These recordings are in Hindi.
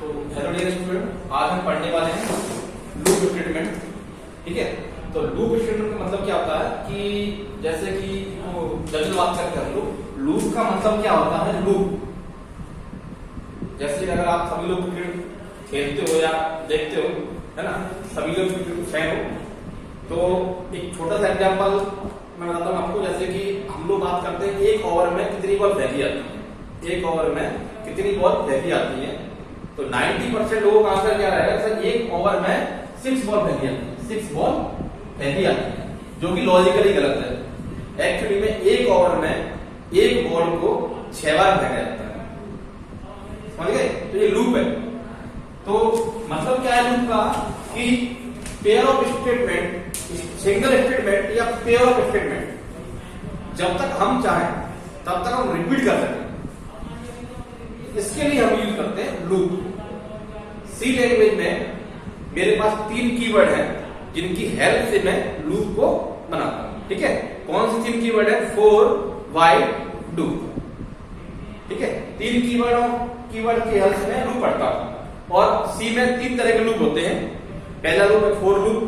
तो हेलो डियर स्टूडेंट, आज हम पढ़ने वाले हैं लूप स्टेटमेंट। ठीक है, तो लूप स्टेटमेंट का मतलब क्या होता है कि जैसे कि जनरल बात करते हैं लोग, लूप का मतलब क्या होता है। लूप जैसे अगर आप सभी लोग क्रिकेट खेलते हो या देखते हो, है ना, सभी लोग क्रिकेट फैन हो, तो एक छोटा सा एग्जांपल मैं बताता हूँ आपको। जैसे कि हम लोग बात करते हैं एक ओवर में कितनी बॉल फेंकी जाती है, एक ओवर में कितनी बॉल फेंकी जाती है। तो 90% लोगों का आंसर क्या रहेगा, सर एक ओवर में 6 बॉल फेंकी जाती है, 6 बॉल फेंकी जाती है, जो कि लॉजिकली गलत है। एक्चुअली में एक ओवर में एक बॉल को 6 बार फेंका जाता है, समझ गए। तो ये लूप है। तो मतलब क्या है लूप का, कि pair of statement, single statement या पेयर ऑफ स्टेटमेंट जब तक हम चाहें तब तक हम रिपीट कर सकें, इसके लिए हम यूज करते हैं लूप। सी लैंग्वेज में मेरे पास 3 कीवर्ड हैं जिनकी हेल्प से मैं लूप को बनाता हूं। ठीक है, कौन सी 3 कीवर्ड है, फॉर, व्हाइल, डू। ठीक है, 3 कीवर्ड की हेल्प से मैं लूप पढ़ता हूं। और सी में 3 तरह के लूप होते हैं। पहला लूप है फॉर लूप,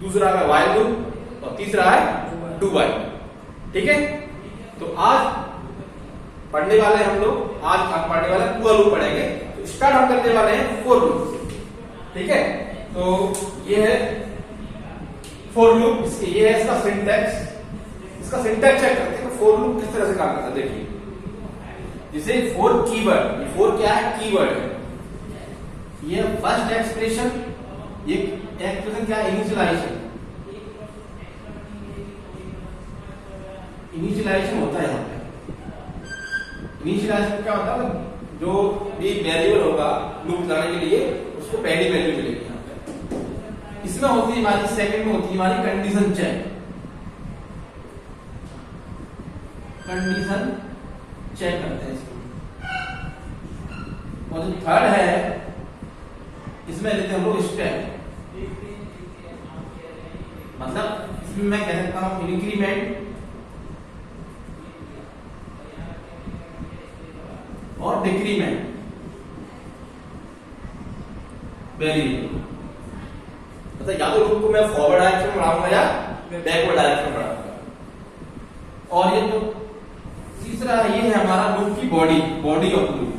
दूसरा है व्हाइल लूप और तीसरा है डू व्हाइल। ठीक है, तो आज पढ़ने वाले हम लोग, आज हम पढ़ने वाले पूरा लूप पढ़ेंगे। तो स्टार्ट हम करने वाले हैं फॉर लूप। ठीक है, तो ये है फॉर लूप, ये है इसका सिंटैक्स। इसका सिंटैक्स चेक करते हैं फॉर लूप किस तरह से काम करता है। देखिए, जैसे फॉर कीवर्ड, ये फॉर क्या है, कीवर्ड है। ये फर्स्ट एक्सप्रेशन, ये एक्सप्रेशन क्या है, इनिशियलाइजेशन। इनिशियलाइजेशन होता है यहाँ पे। इनिशियलाइजेशन क्या होता है, जो भी वेरिएबल होगा लूप चलाने के लिए उसको पहली वैल्यू मिलेगी यहाँ पे। इसमें होती है हमारी, सेकंड में होती है हमारी कंडीशन चेक। कंडीशन चेक करते हैं इसको। और जो थर्ड है, इसमें लेते हैं हम लोग स्टेप। मतलब इसमें मैं कह सकता हूं इंक्रीमेंट और डिक्रीमेंट वेरिएबल। मतलब या तो लूप को मैं फॉरवर्ड डायरेक्शन में बढ़ाऊंगा या बैकवर्ड डायरेक्शन में बढ़ाऊंगा। और ये जो तीसरा है, ये है हमारा लूप की बॉडी ऑफ लूप।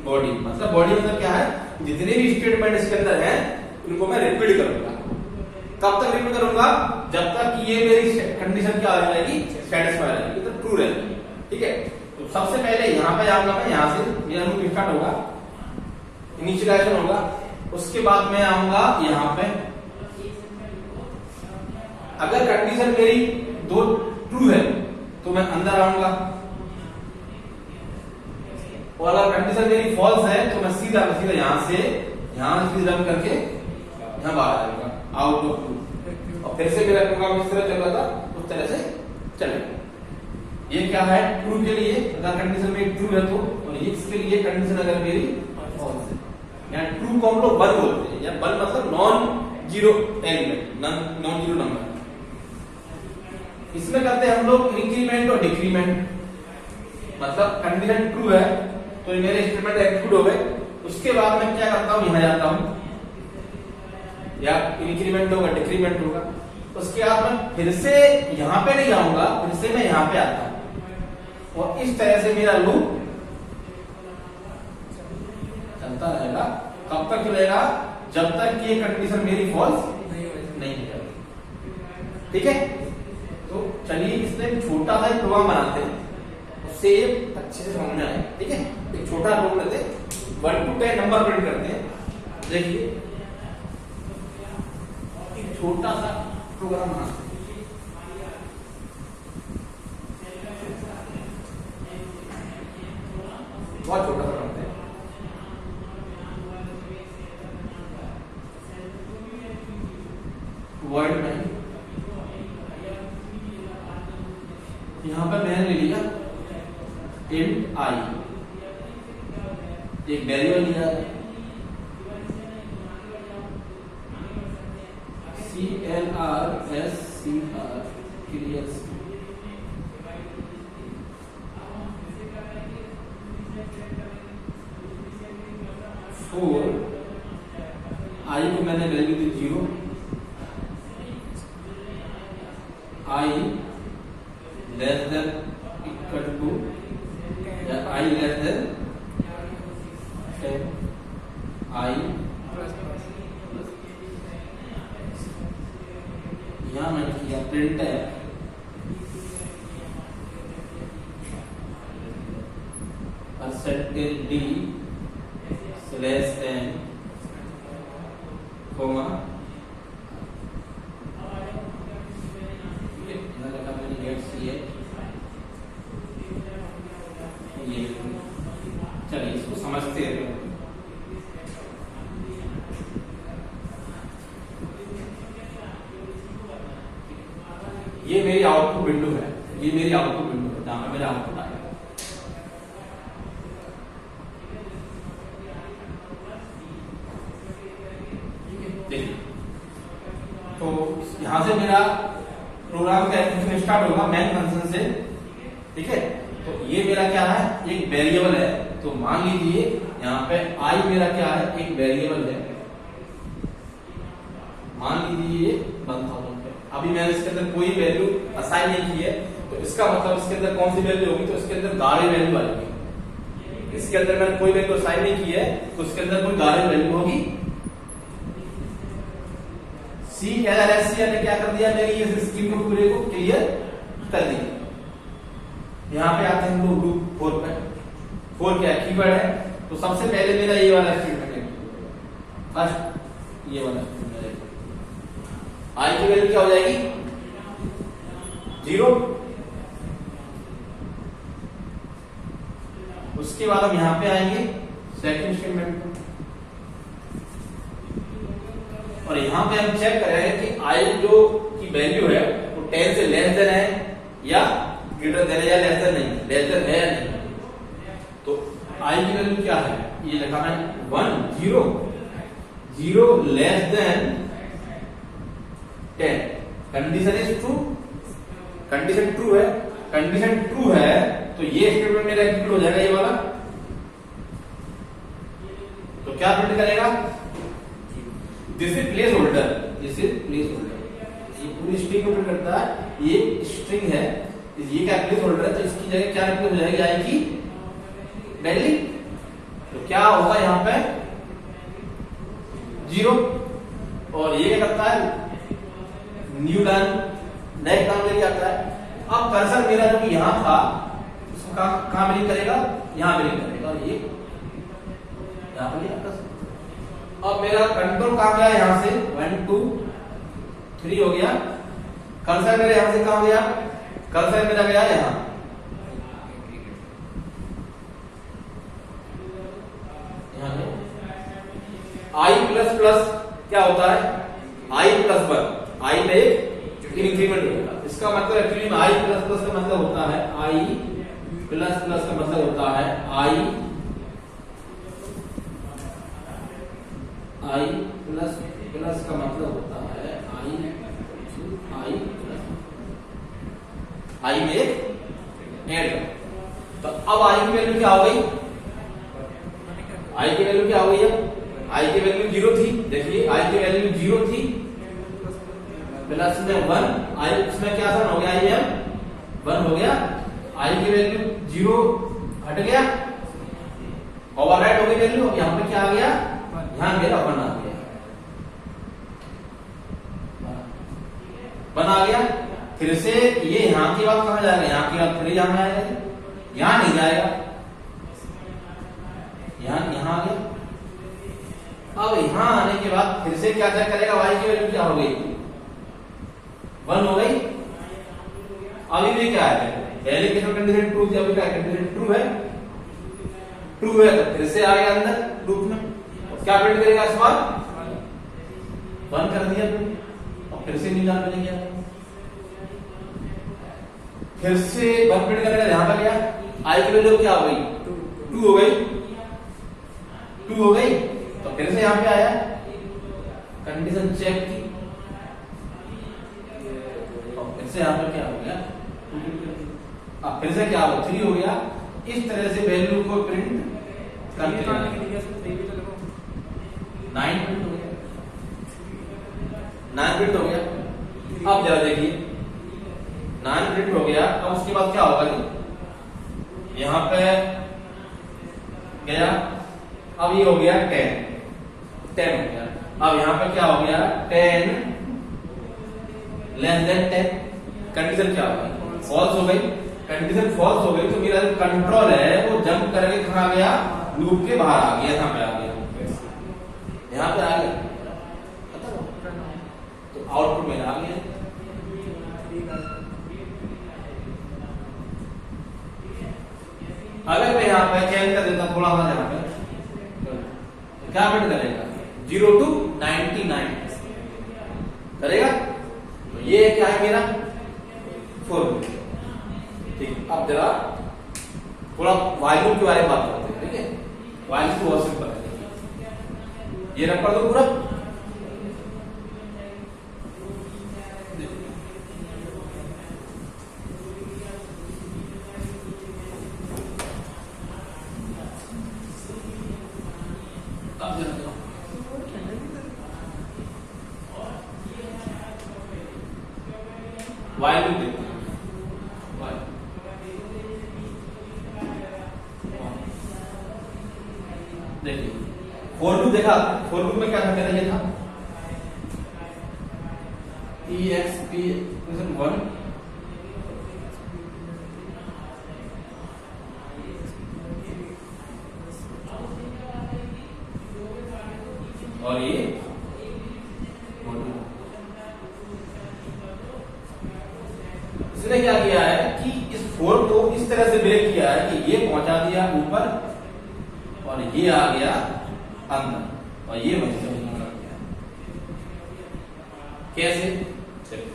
बॉडी मतलब क्या है, जितने भी स्टेटमेंट इसके अंदर हैं उनको मैं रिपीट करूंगा। कब तक रिपीट करूंगा, जब तक कि ये मेरी कंडीशन क्या आ जाएगी, सेटिस्फाई रहेगी, तो ट्रू रहेगी। ठीक है, तो सबसे पहले यहाँ पे आऊंगा मैं, यहाँ से मेरा लूप स्टार्ट होगा, इनिशियलाइजेशन होगा। उसके बाद मैं आऊंगा यहाँ पे। अगर कंडीशन मेरी 2 ट्रू है तो मैं अंदर आऊंगा, और अगर कंडीशन मेरी फॉल्स है तो मैं सीधा यहाँ से रन करके यहाँ बाहर आ जाऊंगा, आउट ऑफ लूप। और फिर से मेरा प्रोग्राम जिस तरह चल रहा था उस तरह से चलेगा। ये क्या है, ट्रू के लिए अगर कंडीशन मेरी ट्रू है तो, और ये इसके लिए कंडीशन अगर मेरी फॉल्स है। यहाँ ट्रू को हम लोग 1 बोलते हैं, या 1 मतलब non zero element, non zero number. इसमें करते हैं हम लोग इंक्रीमेंट और डिक्रीमेंट। मतलब कंडीशन ट्रू है तो ये मेरे स्टेटमेंट एग्जीक्यूट हो गए। उसके बाद मैं क्या करता हूं, यहां जाता हूं, या इंक्रीमेंट होगा डिक्रीमेंट होगा। उसके बाद मैं फिर से यहां पे नहीं आऊंगा, फिर से मैं यहां पे आता हूं, और इस तरह से मेरा लूप चलता रहेगा। कब तक चलेगा, जब तक कि ये कंडीशन मेरी फॉल्स नहीं हो जाती। ठीक है, तो चलिए इसमें छोटा सा एक प्रोग्राम बनाते हैं, उससे अच्छे से समझ में आए। ठीक है, एक छोटा प्रोग्राम लेते हैं, 1 to 10 नंबर प्रिंट करते हैं। देखिए, एक छोटा सा प्रोग्राम बनाते हैं। बहुत छोटा सा बनाते हैं। वर्ड में यहां पर मैंने ले लिया int I, एक वेरिएबल लिया CLRSCR क्लियर। 4 आई को मैंने वैल्यू दी 0, I less than equal to या आई लेस देन 10, आई यहां मैंने किया प्रिंट है percentage D less than comma ये चलिए इसको समझते हैं। ये मेरी आउटपुट विंडो है, ये मेरी आउटपुट विंडो है जहां पे मेरा आउटपुट आएगा। देखिए तो यहां से मेरा प्रोग्राम का एग्जीक्यूशन स्टार्ट होगा मेन फंक्शन से, ठीक है। तो ये मेरा क्या है, एक वेरिएबल है। तो मान लीजिए यहाँ पे आई मेरा क्या है, एक वेरिएबल है। मान लीजिए ये 1000 है। अभी मैंने इसके अंदर कोई वैल्यू असाइन नहीं की है, तो इसका मतलब इसके अंदर कौन सी वैल्यू होगी, तो इसके अंदर गाढ़ी वैल्यू आएगी। इसके अंदर मैंने कोई वैल्यू असाइन नहीं की है, तो इसके अंदर कोई गाढ़ी वैल्यू होगी। CLRSC ने क्या कर दिया, मेरी इस स्कीम को पूरे को क्लियर कर दिया। यहाँ पे आते हैं हम लोग ग्रुप 4 पे। 4 क्या है, कीवर्ड है। तो सबसे पहले मेरा ये वाला स्टेटमेंट है, फर्स्ट ये वाला स्टेटमेंट है। आई की वैल्यू क्या हो जाएगी 0। उसके बाद हम यहाँ पे आएंगे सेकंड स्टेटमेंट, और यहाँ पे हम चेक कर रहे हैं कि आई जो की वैल्यू है वो 10 से लेस देन है या ग्रेटर देन है या लेस देन नहीं, लेस देन है या नहीं। तो आई की वैल्यू क्या है, ये लिखा है 1 0 0 less than 10। Condition is true, condition true है। कंडीशन ट्रू है तो ये स्टेटमेंट मेरा एग्जीक्यूट हो जाएगा, ये वाला। तो क्या प्रिंट करेगा, this is place holder, this is place holder. ये पूरी स्ट्रिंग को प्रिंट करता है, ये स्ट्रिंग है, ये क्या प्लेस होल्डर है। तो इसकी जगह क्या रिप्लेस हो जाएगी, आई की वैल्यू। तो क्या होगा यहाँ पे 0, और ये क्या करता है न्यू लाइन नेक्स्ट लाइन लेके आता है। अब कर्सर मेरा जो कि यहां था उसको कहां ब्रिंग करेगा, यहां ब्रिंग करेगा, और ये यहां पर कर्सर। अब मेरा कंट्रोल कहां गया, यहां से 1 2 3 हो गया। कर्सर मेरे यहां से कहां गया, कर्सर मेरा गया यहां। आई प्लस प्लस क्या होता है, आई प्लस 1, आई में एक इंक्रीमेंट होगा। इसका मतलब एक्चुअली में आई प्लस प्लस का मतलब होता है, आई प्लस प्लस का मतलब होता है आई प्लस प्लस का मतलब होता है आई प्लस आई में एक ऐड। तो अब आई की वैल्यू क्या हो गई, आई की वैल्यू क्या हो गई, अब आई की वैल्यू 0 थी। देखिए आई की वैल्यू 0 थी, प्लस में 1, आई उसमें क्या था, हो गया आई में 1 हो गया। आई की वैल्यू 0 हट गया, ओवरराइट हो गई वैल्यू। अब यहाँ पे क्या आ गया, यहाँ मेरा 1 आ गया, 1 आ गया। फिर से ये यहाँ की बात कहां जाएगा, यहाँ की बात फिर यहाँ आएगा, यहाँ नहीं जाएगा, यहाँ आ गया। अब यहां आने के बाद फिर से क्या चेक करेगा, वाई की वैल्यू क्या हो गई 1 हो गई। अभी भी क्या है, पहले की कंडीशन ट्रू थी, अभी क्या कंडीशन ट्रू है, ट्रू है। तो फिर से आ गया अंदर लूप में, क्या प्रिंट करेगा इस बार 1 कर दिया, और फिर से नीला मिल गया, फिर से 1 प्रिंट करेगा, यहां पर गया। आई की वैल्यू क्या हो गई 2 हो गई, 2 हो गई। तो फिर से यहां पे आया, कंडीशन चेक की, और फिर से यहां पर क्या हो गया, अब फिर से क्या हो 3 हो गया। इस तरह से वैल्यू को प्रिंट करते हैं। 9 प्रिंट हो गया, 9 प्रिंट हो गया। अब जरा देखिए 9 प्रिंट हो गया। अब उसके बाद क्या होगा जी, यहां पे गया, अब ये हो गया 10 हो गया। अब यहां पे क्या हो गया 10 लेस देन 10, कंडीशन क्या होगी, फॉल्स हो गई। कंडीशन फॉल्स हो गई तो मेरा जो कंट्रोल है वो जंप करके कहां गया, लूप के बाहर आ गया, यहां पे आ गया, यहां पे आ गया, तो आउटपुट मेरा आ गया। अगर मैं यहां पे चेंज कर देता थोड़ा सा, यहां पे क्या प्रिंट करेगा, 0 to 99 करेगा। तो ये क्या है मेरा 4। ठीक, अब जरा थोड़ा वॉल्यूम के बारे में बात करते हैं। ठीक है, वॉल्यूम बहुत सिंपल है, ये रख कर दो पूरा। वॉल्यूम देखते हैं, देखिए 4 लूप देखा, 4 लूप में क्या था मेरा, ये था EXP 1 और ये इसने क्या किया है कि इस 4 को इस तरह से ब्रेक किया है कि ये पहुंचा दिया ऊपर और ये आ गया अंदर और ये वहीं से वहीं रख गया। कैसे, चलिए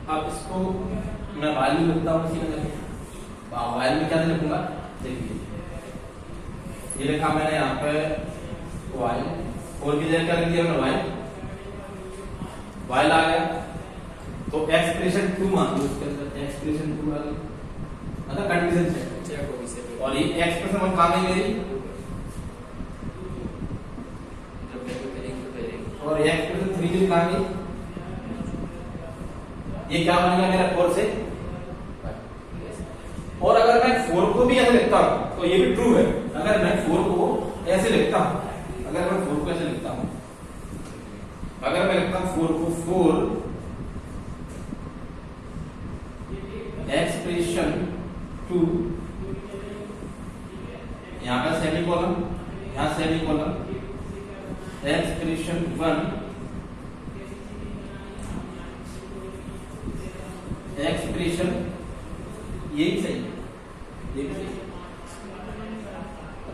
अब इसको मैं वैल्यू लिखता हूं, इसी का वैल्यू में क्या लिखूंगा, देखिए ये लिखा मैंने यहाँ पे वाई, 4 की जगह क्या लिख दिया मैंने वाई आ गया। तो एक्सप्रेशन 2 मान लो, उसके अंदर एक्सप्रेशन 2 आ गई, मतलब कंडीशन चेक। और ये एक्सप्रेशन 1 कहां गई मेरी, और एक्सप्रेशन 3 जो कहां गई, ये क्या बनेगा मेरा 4 से। और अगर मैं 4 को भी ऐसे लिखता हूं तो ये भी ट्रू है। अगर मैं 4 को ऐसे लिखता हूं, अगर मैं 4 को ऐसे लिखता हूं, अगर मैं लिखता हूं 4 को 4 एक्सप्रेशन 2, यहां पर सेमीकोलन, यहां सेमीकोलन, एक्सप्रेशन 1 एक्सप्रेशन, यही सही, ये भी सही,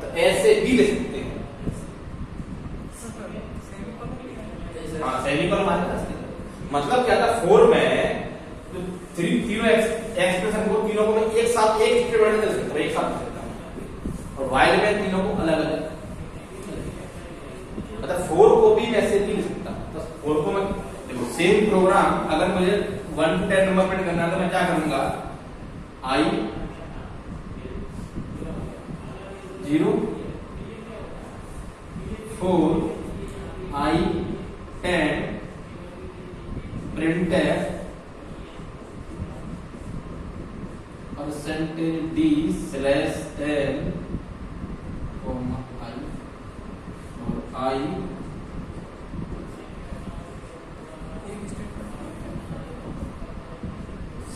तो ऐसे भी ले सकते हैं। हाँ सेमीकोलन मतलब क्या था, 4 में तीनों एक्सप्रेशन को, तीनों को मैं एक साथ एक स्टेटमेंट में दे सकता हूं, एक साथ दे सकता हूं, और वाइल में तीनों को अलग अलग, मतलब 4 को भी वैसे भी लिख सकता हूं। तो 4 को मैं देखो सेम प्रोग्राम, अगर मुझे 1 to 10 नंबर प्रिंट करना है तो मैं क्या करूंगा, I 0 4 I 10 printf % d /l comma I और I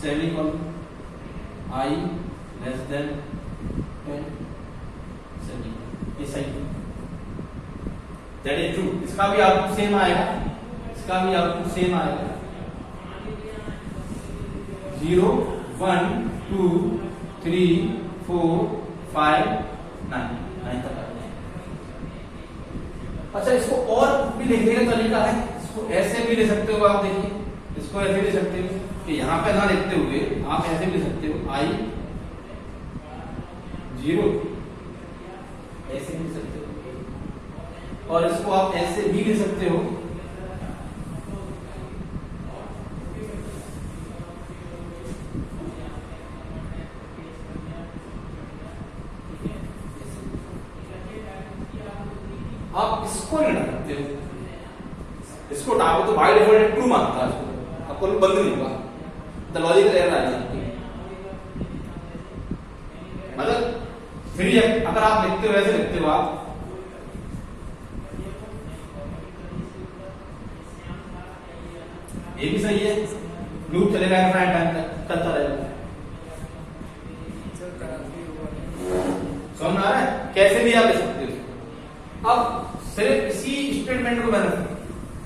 semicolon I less than 10 semicolon, ये सही है, दैट इज ट्रू। इसका भी आउटपुट सेम आएगा, इसका भी आउटपुट सेम आएगा, 0 1 2 3 4 5 9 तक। अच्छा इसको और भी लिखने का तरीका है, इसको ऐसे भी ले सकते हो आप, देखिए इसको ऐसे ले सकते हो कि यहाँ पे ना लिखते हुए आप ऐसे भी ले सकते हो, I 0 ऐसे भी ले सकते हो, और इसको आप ऐसे भी ले सकते हो, इसको नहीं हटा सकते हो, इसको हटाओ तो बाय डिफॉल्ट ट्रू मानता है इसको, आपको बंद नहीं होगा, द लॉजिकल एरर आ जाती है। मतलब फिर अगर आप लिखते हो ऐसे लिखते हो आप, ये भी सही है, लूप चलेगा इनफाइनाइट टाइम तक चलता रहेगा। समझ आ रहा है? कैसे भी आप लिख सकते हो। अब सिर्फ इसी स्टेटमेंट को मैंने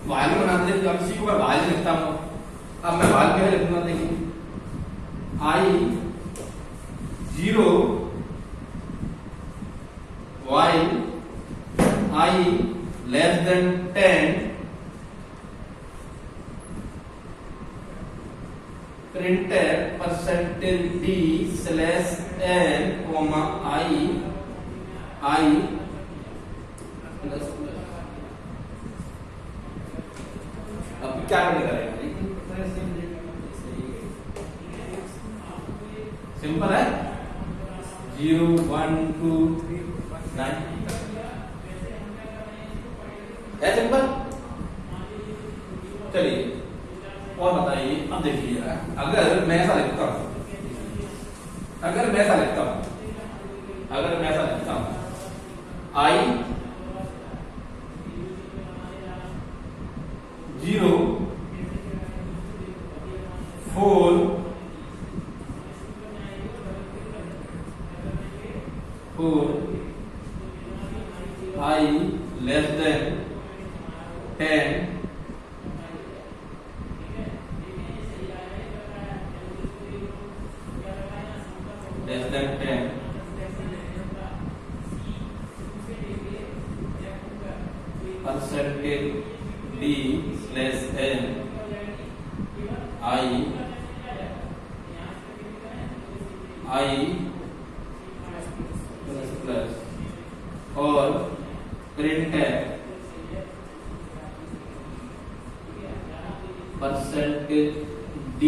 वाइल में बना दिया, अब इसी को मैं वाइल लिखता हूं। अब मैं वाइल क्या लिखूंगा, देखिए आई 0 while I less than 10 printf percentage d slash n comma I plus अब क्या करेगा, सिंपल है, 0 1 2 3 9 है सिंपल। चलिए और बताइए, अब देखिए अगर मैं ऐसा लिखता हूं, अगर मैं ऐसा लिखता हूं I 0 4 I less than 10 percentage d slash n I plus और printf percentage d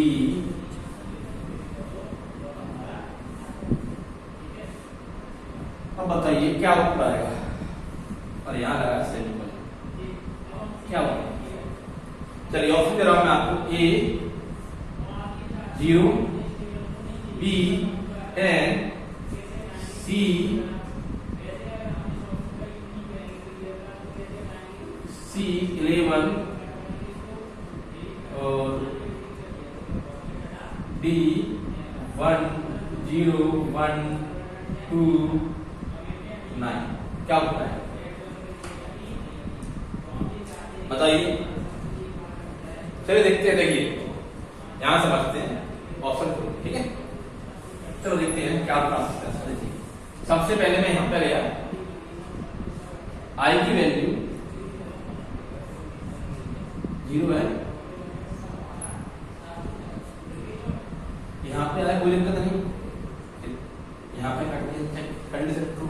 अब बताइए क्या उत्तर आएगा, और यहां लगा सिंपल क्या होगा। चलिए ऑप्शन दे रहा हूं मैं आपको, A 0 B 10 C 11 और D 1 0 1 2 9 क्या होता है बताइए। चलिए देखते हैं, देखिए यहां समझते हैं ऑप्शन को, ठीक है। चलो देखते हैं क्या बता सकते हैं। सबसे पहले मैं यहां पर गया, आई की वैल्यू 0 है, यहां पे आया कोई दिक्कत नहीं, यहां पे कंडीशन ट्रू।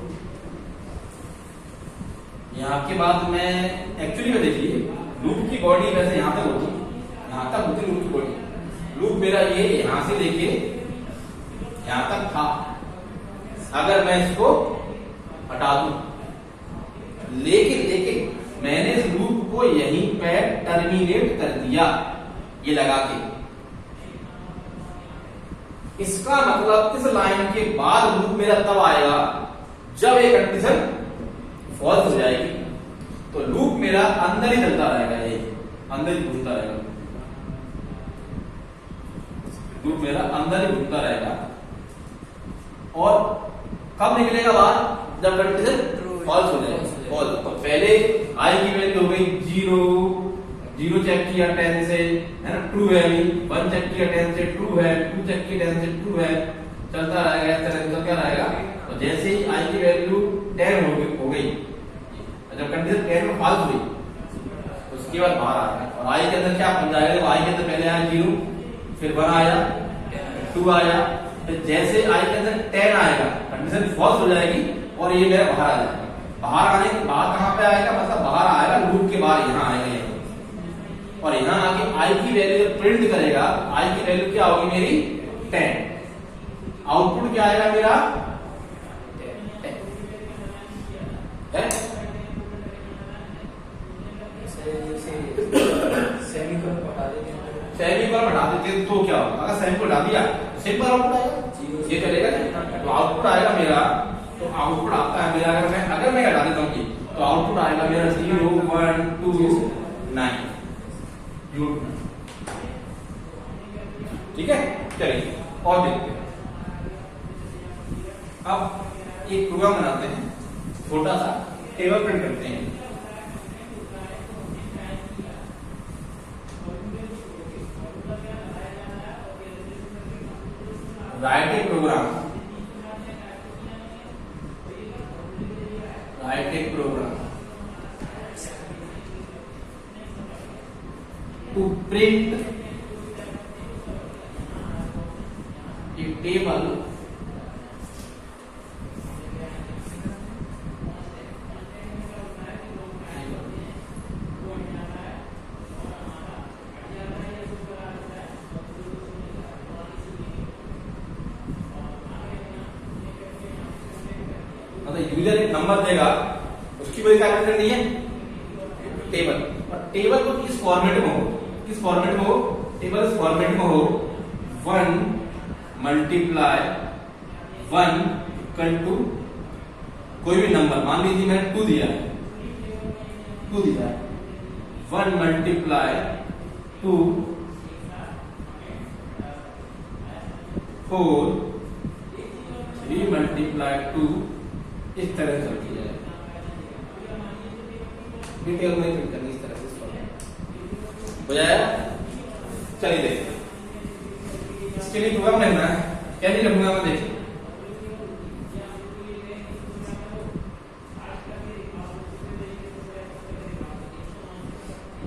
यहाँ के बाद मैं एक्चुअली में देखिए लूप की बॉडी वैसे यहां तक होती, यहां तक होती लूप की बॉडी। लूप मेरा ये यहां से लेके यहां तक था, अगर मैं इसको हटा दूं, लेकिन मैंने इस लूप को यहीं पे टर्मिनेट कर दिया ये लगा के, इसका मतलब इस लाइन के बाद लूप मेरा तब आएगा जब ये कंडीशन फॉल्स हो जाएगी, तो लूप मेरा अंदर ही चलता रहेगा, ये अंदर ही घूमता रहेगा, लूप मेरा अंदर ही घूमता रहेगा। और कब निकलेगा बाहर, जब कंडीशन फॉल्स हो जाएगा, फॉल्स। तो पहले आई की वैल्यू हो गई 0 चेक किया 10 से, है ना, ट्रू है, 1 चेक किया 10 से, ट्रू है, 2 चेक किया 10 से, ट्रू है, चलता रहेगा, इस तरह से क्या रहेगा। तो जैसे ही आई की वैल्यू 10 हो गई, जब कंडीशन 10 में फॉल्स हुई, उसके बाद बाहर आ गया। और आई के अंदर क्या बन जाएगा, आई के अंदर पहले आया 0, फिर 1 आया, 2 आया, फिर जैसे आई के अंदर 10 आएगा कंडीशन फॉल्स हो जाएगी और ये मेरा बाहर आ जाएगा। बाहर आने के बाद कहां पे आएगा, मतलब बाहर आएगा लूप के बाहर, यहां आएगा, और यहां आके आई की वैल्यू प्रिंट करेगा, आई की वैल्यू क्या होगी मेरी 10, आउटपुट क्या आएगा मेरा 10 है। होगा, अगर सैंपल डाल दिया तो सिंपल आउटपुट आएगा, ये चलेगा ना। तो आउटपुट आएगा मेरा, तो आउटपुट आता है मेरा, अगर मैं हटा देता हूँ तो आउटपुट आएगा मेरा 0 1 2 9 यू। ठीक है, चलिए और देखते हैं। अब एक प्रोग्राम बनाते हैं, छोटा सा टेबल प्रिंट करते हैं। Write a program, write a program to print a table user एक नंबर देगा, उसकी वजह क्या करनी है टेबल, और टेबल को किस फॉर्मेट में हो, किस फॉर्मेट में हो, टेबल इस फॉर्मेट में हो 1 मल्टीप्लाई 1 इक्वल टू कोई भी नंबर, मान लीजिए मैंने 2 दिया है, 1 मल्टीप्लाई 2 4 3 मल्टीप्लाई 2, इस तरह से चलती है डिटेल में प्रिंट करनी, इस तरह से हो जाएगा। चलिए देखते, इसके लिए प्रोग्राम लिखना है, कैसे लिखूंगा मैं देखिए।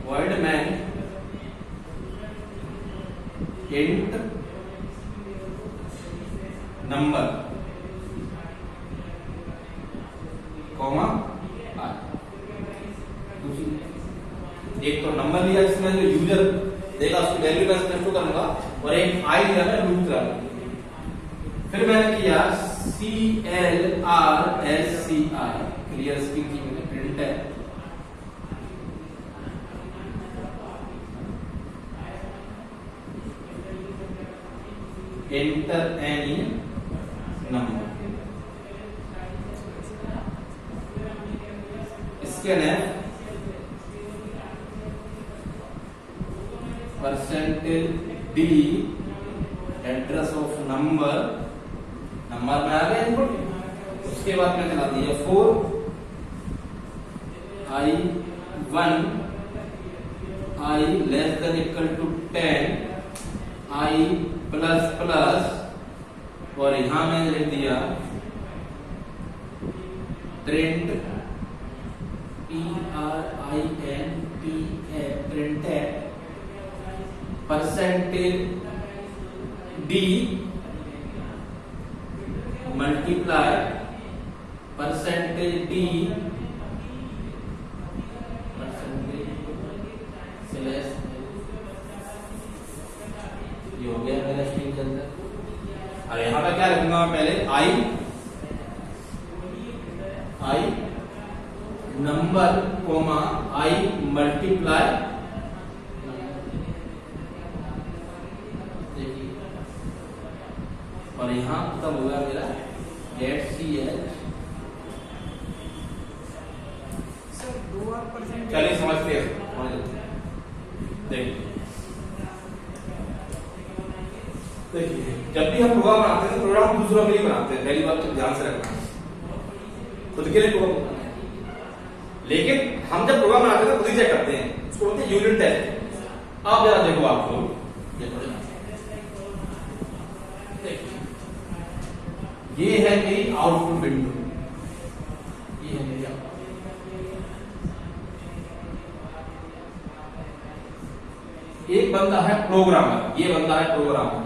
Void main int number comma R, एक तो नंबर लिया जिसमें जो यूजर देगा उसकी वैल्यू मैं स्पष्ट करूंगा, और एक आई दिया मैं लूप करूंगा। फिर मैंने किया CLRSCI, क्लियर स्क्रीन की मैंने प्रिंट है, enter any number, %d address of number, number में आ गया इनपुट। उसके बाद में चला दिया 4 I1 I less than equal to 10 I plus plus, और यहां मैंने लिख दिया प्रिंट प्रिंट है %d मल्टीप्लाई %d स्लैश, ये हो गया मेरा स्ट्रिंग के अंदर। और यहां पर क्या रखूंगा मैं पहले I number comma I multiply, देखिए, और यहां खत्म हो गया मेरा गेट CH। चलिए समझते हैं, देखिए जब भी हम प्रोग्राम बनाते हैं तो प्रोग्राम दूसरों के लिए बनाते हैं, पहली बात तो ध्यान से रखना, खुद के लिए प्रोग्राम बनाना है। लेकिन हम जब प्रोग्राम बनाते हैं तो खुद ही चेक करते हैं, उसको बोलते हैं यूनिट टेस्ट। आप जरा देखो, आप लोग ये है मेरी आउटपुट विंडो, ये है मेरी एक बंदा है प्रोग्रामर, ये बंदा है प्रोग्रामर,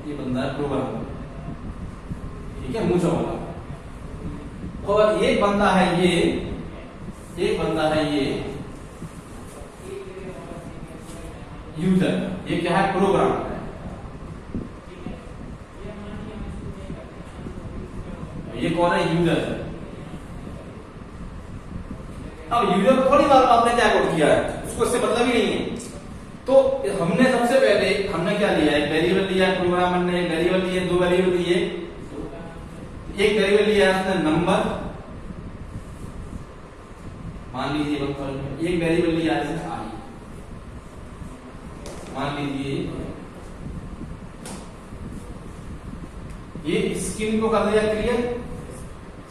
ये बंदा है प्रोग्रामर, ठीक है, मुझे वाला। और एक बंदा है ये, एक बंदा है ये यूजर, ये क्या है प्रोग्रामर है। ये कौन है, यूजर है। अब यूजर को थोड़ी बार आपने क्या कोड किया है, उसको उसको इससे मतलब ही नहीं है। तो हमने सबसे पहले हमने क्या लिया, एक वेरिएबल लिया, प्रोग्रामर ने एक वेरिएबल लिए, दो वेरिएबल लिए, एक वेरिएबल लिया उसने नंबर, मान लीजिए एक वेरिएबल लिया है आई, मान लीजिए ये स्क्रीन को कर दिया क्लियर।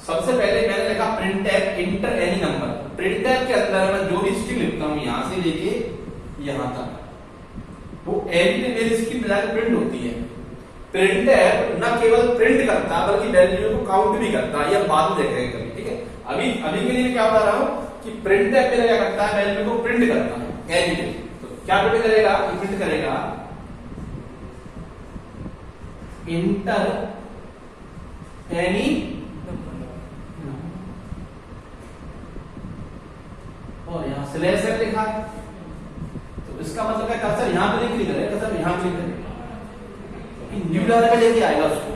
सबसे पहले मैंने लिखा printf inter any number. printf के अंदर मैं जो भी स्ट्रिंग लिखता हूं यहां से लेके यहां तक, वो एनी मेरी स्क्रीन में जाकर प्रिंट होती है। printf न केवल प्रिंट करता बल्कि वैल्यू को काउंट भी करता है, यह बाद में देखेंगे कभी, ठीक है। अभी के लिए क्या बता रहा हूं कि printf मेरा क्या करता है, वैल्यू को प्रिंट करता है एनी में। तो क्या प्रिंट करेगा, प्रिंट करेगा इंटर एनी और यहां स्लैश है लिखा, तो इसका मतलब है कर्सर यहां पे नहीं करेगा, कर्सर यहां पे करेगा, न्यू डाटा पे लेके आएगा उसको।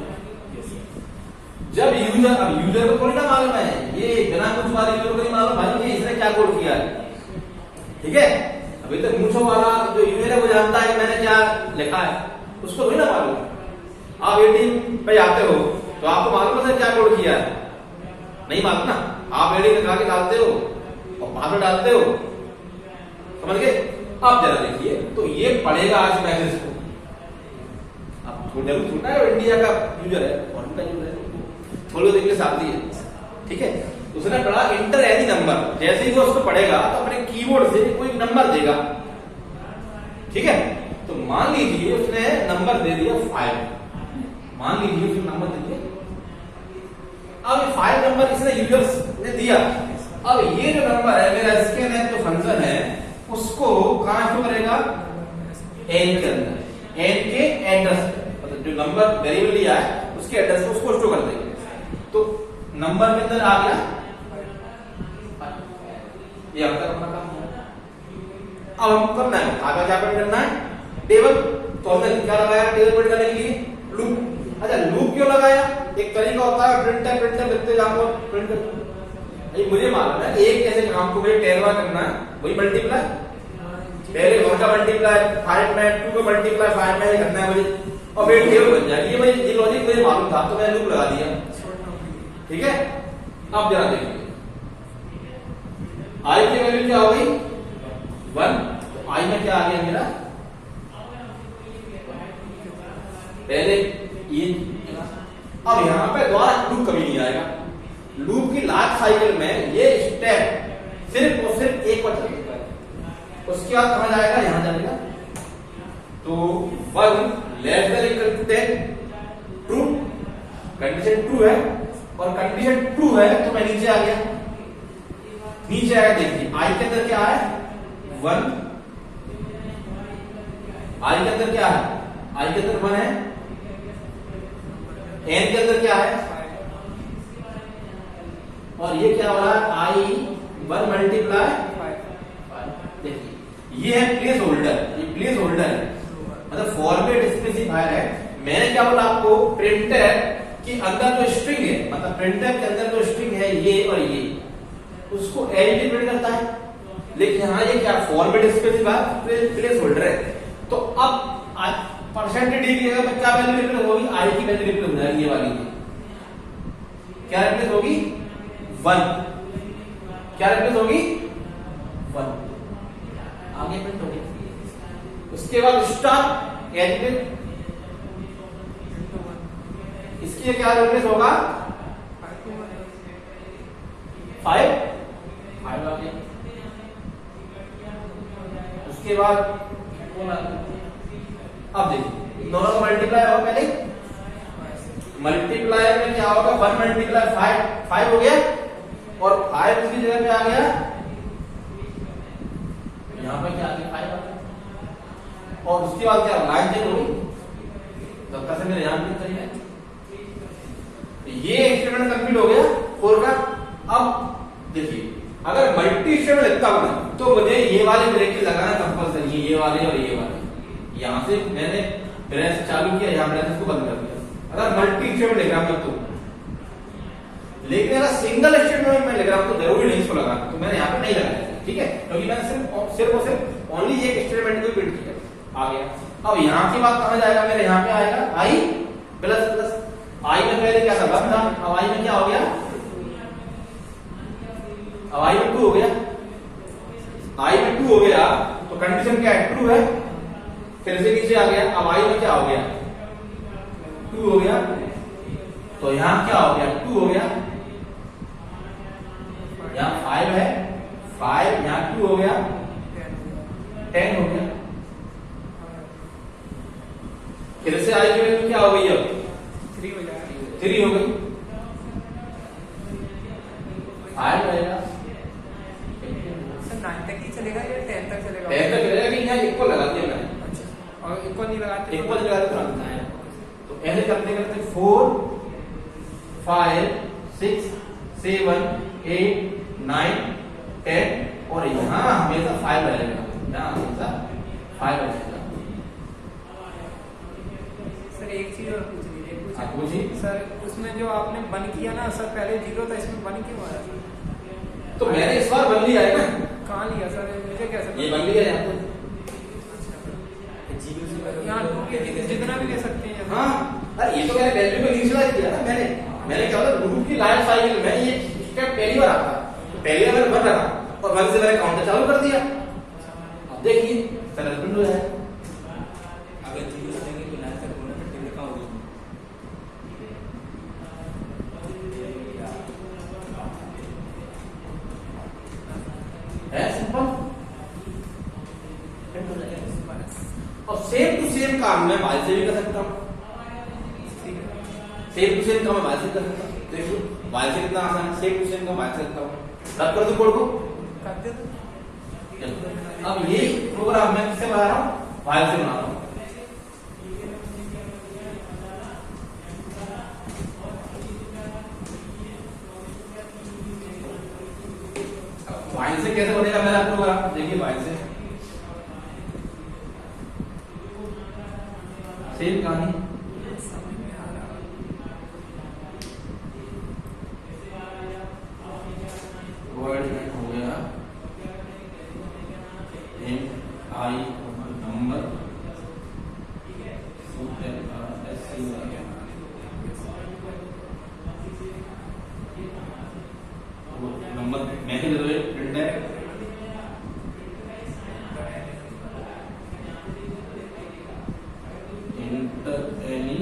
जब यूजर, अब यूजर को थोड़ी ना मालूम है, ये बिना कुछ वाले यूजर को नहीं मालूम भाई कि इसने क्या कोड किया है, ठीक है। अभी तक मूछों वाला जो यूजर है वो जानता है कि मैंने क्या लिखा है, उसको थोड़ी ना मालूम। आप एटीएम पे जाते हो तो आपको मालूम है क्या कोड किया है, नहीं मालूम ना। आप एटीएम में जाके डालते हो और पासवर्ड डालते हो, समझ गए। अब जरा देखिए, तो ये पढ़ेगा आज मैसेज को, अब थोड़ा छोटा है, इंडिया का यूजर है, फॉरेन का यूजर है, थोड़ी देर के साथ ही है, ठीक है। उसने पढ़ा इंटर एनी नंबर, जैसे ही वो उसको पढ़ेगा तो अपने कीबोर्ड से कोई नंबर देगा, ठीक है। तो मान लीजिए उसने नंबर दे दिया 5, मान लीजिए उसने नंबर दे दिया। अब ये 5 नंबर इसने यूजर्स ने दिया। अब ये जो नंबर है मेरा स्कैन है, जो फंक्शन है उसको कहां शो करेगा, एन के अंदर, एन के एड्रेस, मतलब जो नंबर वेरिएबल लिया है उसके एड्रेस को उसको स्टोर कर देगा। तो नंबर के अंदर आ गया, ये अब तक अपना काम हो। अब हम करना है आगे क्या करना है, टेबल। तो हमने क्या लगाया टेबल प्रिंट करने के लिए, लूप। अच्छा लूप क्यों लगाया, एक तरीका होता है प्रिंटर लिखते जाओ प्रिंट कर, मुझे मालूम है एक ऐसे काम को मुझे 13वां करना है, वही मल्टीप्लाई, पहले 1 का मल्टीप्लाई 5 में, 2 का मल्टीप्लाई 5 में करना है मुझे, और फिर टेबल बन जाएगी। ये लॉजिक मुझे मालूम था तो मैंने लूप लगा दिया, ठीक है। अब जरा देखिए आई की वैल्यू क्या हो गई 1, तो आई में क्या आ गया मेरा, पहले ये। अब यहां पे दोबारा लूप कभी नहीं आएगा, लूप की लाइफ साइकिल में ये स्टेप सिर्फ और सिर्फ एक बार चलेगा, उसके बाद कहां जाएगा, यहां जाएगा। तो 1 less than equal to 10 true, condition true है, और कंडीशन ट्रू है तो मैं नीचे आ गया, नीचे आया। देखिए आई के अंदर क्या है 1, आई के अंदर क्या है, आई के अंदर 1 है, एन के अंदर क्या है, और ये क्या हो रहा है आई 1 मल्टीप्लाई 5। देखिए ये है प्लेस होल्डर, ये प्लेस होल्डर है, मतलब फॉर्मेट स्पेसिफायर है। मैंने क्या बोला आपको, प्रिंटर के अंदर जो स्ट्रिंग है, मतलब प्रिंटर के अंदर जो स्ट्रिंग है ये और ये, उसको एलटी प्रिंट करता है, लेकिन यहां ये क्या फॉर्मेट स्पेसिफायर प्लेस होल्डर है। तो अब परसेंटेज डी की जगह पे क्या वैल्यू रिप्लेस होगी, आई की वैल्यू रिप्लेस हो जाएगी, ये वाली क्या रिप्लेस होगी 1, क्या रिप्लेस होगी 1, आगे प्रिंट होगी। उसके बाद स्टॉप एडिट, इसकी क्या रिप्लेस होगा 5 आ गया। उसके बाद अब देखिए दोनों का मल्टीप्लाई होगा, पहले मल्टीप्लायर में क्या होगा 1 मल्टीप्लाई 5 हो गया, और 5 इसकी जगह पे आ गया, यहां पे क्या आ गया 5 आ गया, और उसके बाद क्या लाइन चेंज होगी, तब तक से मेरे यहां पे करिए। ये एक्सपेरिमेंट कंप्लीट हो गया 4 का। अब देखिए अगर मल्टी स्टेप लिखता हूं तो मुझे ये वाले ब्रेक लगाना कंपल्सरी है, ये वाले और ये वाले। यहां से मैंने ब्रेस चालू किया, यहां ब्रेस को बंद कर दिया, अगर मल्टी स्टेप लिख रहा हूं तो। लेकिन अगर सिंगल स्टेटमेंट में लिख रहा हूं तो जरूरी नहीं इसको लगाना, तो मैंने यहां पे नहीं लगाया। ठीक है, क्योंकि मैंने सिर्फ और सिर्फ ओनली एक स्टेटमेंट को प्रिंट किया, आ गया। अब यहाँ की बात कहाँ जाएगा मेरे, यहाँ पे आएगा आई प्लस प्लस, आई में पहले क्या था 1 था, अब आई में क्या हो गया, अब आई में 2 हो गया, आई में 2 हो गया तो कंडीशन क्या है, ट्रू है, फिर से नीचे आ गया, अब आई में क्या हो गया, 2 हो गया, तो यहाँ क्या हो गया, 2 हो गया, यहाँ 5 है, 5 यहाँ 2 हो गया, 10 हो गया, फिर से आई की वैल्यू क्या हो गई, अब 3 हो जाएगा, 3 हो गई, 5 रहेगा, सर 9 तक ही चलेगा या 10 तक चलेगा? 10 तक चलेगा कि यहाँ इक्वल लगा दिया मैंने। अच्छा, और इक्वल नहीं लगाते? इक्वल लगाते तुरंत आया। तो ऐसे करते करते 4 5 6 7 8 9 10 और यहाँ हमेशा 5 रहेगा, यहाँ हमेशा 5 रहेगा। सर एक चीज और पूछ लीजिए, पूछिए सर उसमें जो आपने बन किया ना सर, पहले 0 था, इसमें बन क्यों आया सर? तो मैंने इस बार बन लिया है ना, कहाँ लिया सर, मुझे कैसे ये बन लिया है आपको, यहाँ 2 के जितना भी ले सकते हैं? हाँ अरे ये तो मैंने वैल्यू में इनिशियलाइज किया ना, मैंने क्या होता लूप की लाइफ साइकिल में ये स्टेप पहली बार आता है, पहली बार मैंने बन रहा और 1 से मैंने काउंटर चालू कर दिया, अब देखिए सर हस्बैंड हो जाए, अगर 0 रहेंगे तो 9 तक होना फिर लिखा होगा, है सिंपल। और सेम टू सेम काम मैं वाई से भी कर सकता हूँ, सेम टू सेम काम मैं वाई से कर सकता हूँ, देखो वाई से कितना आसान है, सेम टू सेम काम वाई से करता हूँ, रब कर दो कोड को, कर दे तो। अब ये प्रोग्राम मैं किससे बना रहा हूँ, वाई से बना रहा हूँ, वाई से कैसे बनेगा मेरा प्रोग्राम, देखिए वाई से सेम कहानी, वर्ड हो गया M I number number message print है, इंटर एनी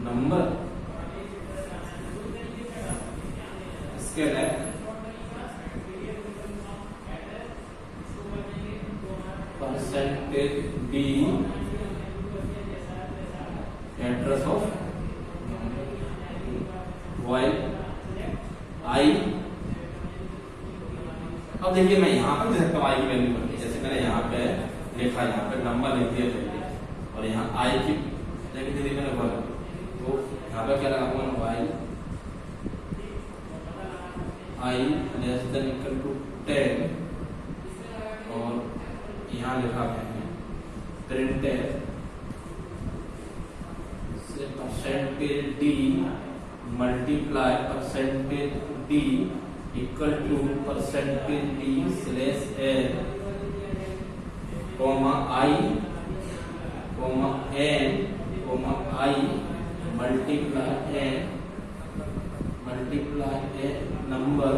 नंबर, इसके बाद percentage D address of Y I, अब देखिए मैं यहाँ पर लिख सकता हूँ आई की वैल्यू बन गई, जैसे मैंने यहाँ पे लिखा, यहाँ पे नंबर लिख दिया पहले और यहाँ आई की लेकिन यदि मैंने बोला तो यहाँ पे क्या लगाऊंगा, while I less than equal to 10 और यहाँ लिखा मैंने प्रिंट से percentage D multiply percentage D equal to percentage D slash L comma I comma N comma I multiply N number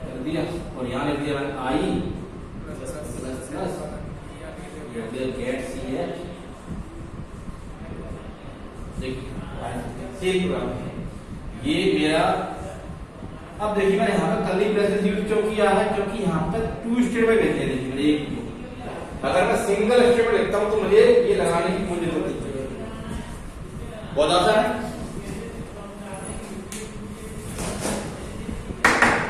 कर दिया और यहाँ लिख दिया मैंने आई प्लस गेट सी है, ये मेरा, अब देखिए मैंने यहाँ पर कर्ली ब्रेसेस यूज क्यों किया है, क्योंकि यहाँ पर 2 स्टेटमेंट लिखे हैं, देखिए मैंने एक, अगर मैं सिंगल स्टेटमेंट लिखता हूँ तो मुझे ये लगाने की मुझे जरूरत नहीं है, बहुत आसान है।